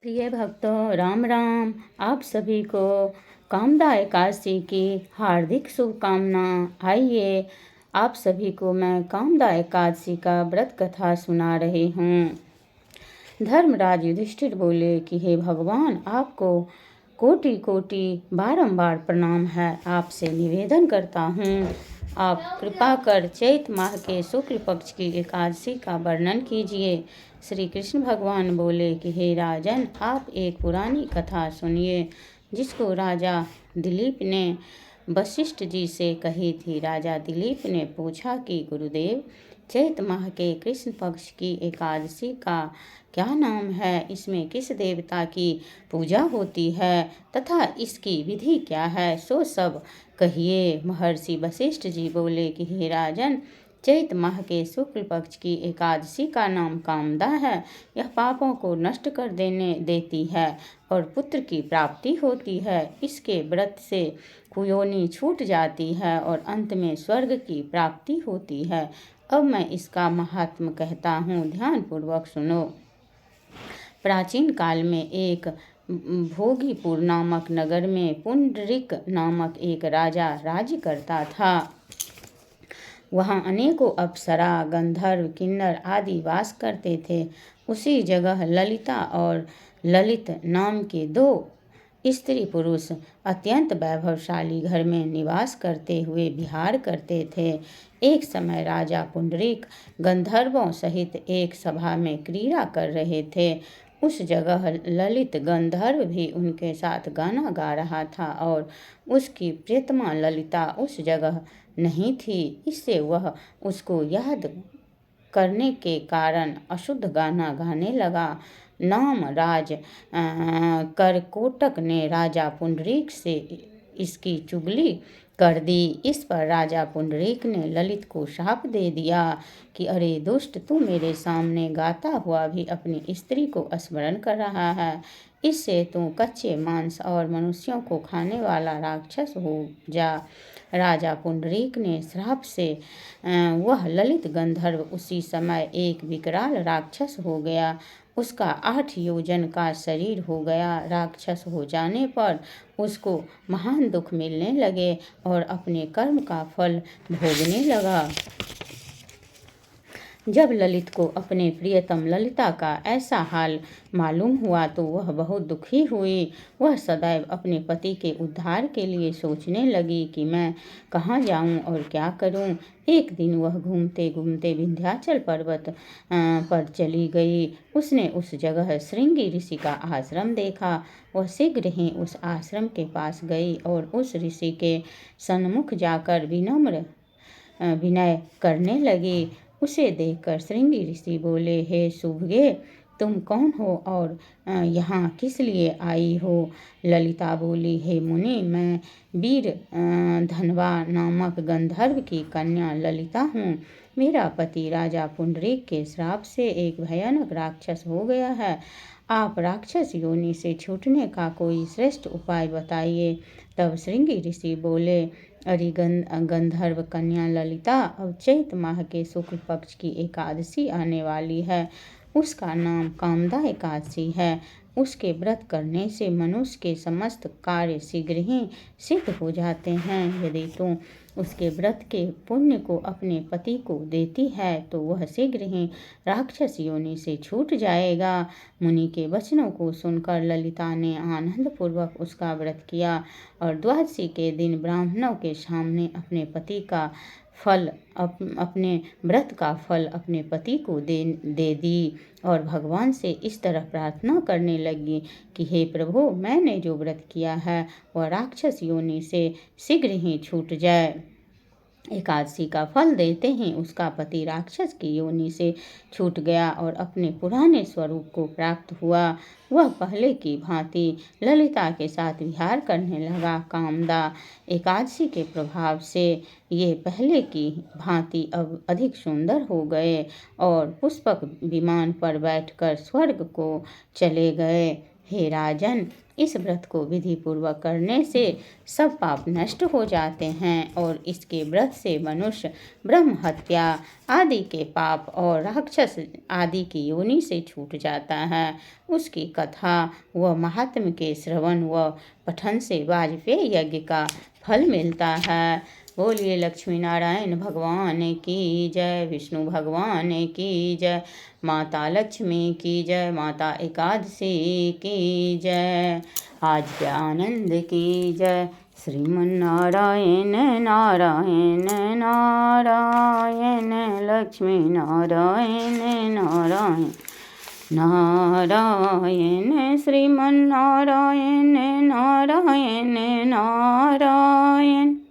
प्रिय भक्तों, राम राम। आप सभी को कामदा एकादशी की हार्दिक शुभकामना। आइए, आप सभी को मैं कामदा एकादशी का व्रत कथा सुना रही हूँ। धर्मराज युधिष्ठिर बोले कि हे भगवान, आपको कोटि कोटि बारंबार प्रणाम है। आपसे निवेदन करता हूँ, आप कृपा कर चैत माह के शुक्ल पक्ष की एकादशी का वर्णन कीजिए। श्री कृष्ण भगवान बोले कि हे राजन, आप एक पुरानी कथा सुनिए जिसको राजा दिलीप ने वशिष्ठ जी से कही थी। राजा दिलीप ने पूछा कि गुरुदेव, चैत माह के कृष्ण पक्ष की एकादशी का क्या नाम है? इसमें किस देवता की पूजा होती है तथा इसकी विधि क्या है? सो सब कहिए। महर्षि वशिष्ठ जी बोले कि हे राजन, चैत माह के शुक्ल पक्ष की एकादशी का नाम कामदा है। यह पापों को नष्ट कर देती है और पुत्र की प्राप्ति होती है। इसके व्रत से कुयोनि छूट जाती है और अंत में स्वर्ग की प्राप्ति होती है। अब मैं इसका महात्म कहता हूँ, ध्यान पूर्वक सुनो। प्राचीन काल में एक भोगीपुर नामक नगर में पुंडरीक नामक एक राजा राज्य करता था। वहाँ अनेकों अप्सरा, गंधर्व, किन्नर आदि वास करते थे। उसी जगह ललिता और ललित नाम के दो स्त्री पुरुष अत्यंत वैभवशाली घर में निवास करते हुए विहार करते थे। एक समय राजा पुंडरीक गंधर्वों सहित एक सभा में क्रीड़ा कर रहे थे। उस जगह ललित गंधर्व भी उनके साथ गाना गा रहा था और उसकी प्रियतमा ललिता उस जगह नहीं थी। इससे वह उसको याद करने के कारण अशुद्ध गाना गाने लगा। नाम राज करकोटक ने राजा पुंडरीक से इसकी चुगली कर दी। इस पर राजा पुंडरीक ने ललित को शाप दे दिया कि अरे दुष्ट, तू मेरे सामने गाता हुआ भी अपनी स्त्री को स्मरण कर रहा है। इससे तू कच्चे मांस और मनुष्यों को खाने वाला राक्षस हो जा। राजा पुंडरीक ने श्राप से वह ललित गंधर्व उसी समय एक विकराल राक्षस हो गया। उसका 8 योजन का शरीर हो गया। राक्षस हो जाने पर उसको महान दुख मिलने लगे और अपने कर्म का फल भोगने लगा। जब ललित को अपने प्रियतम ललिता का ऐसा हाल मालूम हुआ तो वह बहुत दुखी हुई। वह सदैव अपने पति के उद्धार के लिए सोचने लगी कि मैं कहाँ जाऊँ और क्या करूँ। एक दिन वह घूमते घूमते विंध्याचल पर्वत पर चली गई। उसने उस जगह श्रृंगी ऋषि का आश्रम देखा। वह शीघ्र ही उस आश्रम के पास गई और उस ऋषि के सन्मुख जाकर विनय करने लगी। उसे देखकर श्रृंगी ऋषि बोले, हे शुभगे, तुम कौन हो और यहाँ किस लिए आई हो? ललिता बोली, हे मुनि, मैं वीर धनवा नामक गंधर्व की कन्या ललिता हूँ। मेरा पति राजा पुंडरीक के श्राप से एक भयानक राक्षस हो गया है। आप राक्षस योनि से छूटने का कोई श्रेष्ठ उपाय बताइए। तब श्रृंगी ऋषि बोले, अरे गंधर्व कन्या ललिता, अब चैत माह के शुक्ल पक्ष की एकादशी आने वाली है। उसका नाम कामदा एकादशी है। उसके व्रत करने से मनुष्य के समस्त कार्य शीघ्र ही सिद्ध हो जाते हैं। यदि तुम उसके व्रत के पुण्य को अपने पति को देती है तो वह शीघ्र ही राक्षस योनि से छूट जाएगा। मुनि के वचनों को सुनकर ललिता ने आनंद पूर्वक उसका व्रत किया और द्वादशी के दिन ब्राह्मणों के सामने अपने पति का फल अपने व्रत का फल अपने पति को दे दी और भगवान से इस तरह प्रार्थना करने लगी कि हे प्रभु, मैंने जो व्रत किया है वह राक्षस योनि से शीघ्र ही छूट जाए। एकादशी का फल देते ही उसका पति राक्षस की योनि से छूट गया और अपने पुराने स्वरूप को प्राप्त हुआ। वह पहले की भांति ललिता के साथ विहार करने लगा। कामदा एकादशी के प्रभाव से ये पहले की भांति अब अधिक सुंदर हो गए और पुष्पक विमान पर बैठकर स्वर्ग को चले गए। हे राजन, इस व्रत को विधि पूर्वक करने से सब पाप नष्ट हो जाते हैं और इसके व्रत से मनुष्य ब्रह्म हत्या आदि के पाप और राक्षस आदि की योनि से छूट जाता है। उसकी कथा व महात्म्य के श्रवण व पठन से वाजपेयी यज्ञ का फल मिलता है। बोलिए लक्ष्मी नारायण भगवान की जय, विष्णु भगवान की जय, माता लक्ष्मी की जय, माता एकादशी की जय, आज के आनंद की जय। श्रीमन्नारायण नारायण नारायण, लक्ष्मी नारायण नारायण नारायण, श्रीमन्नारायण नारायण नारायण।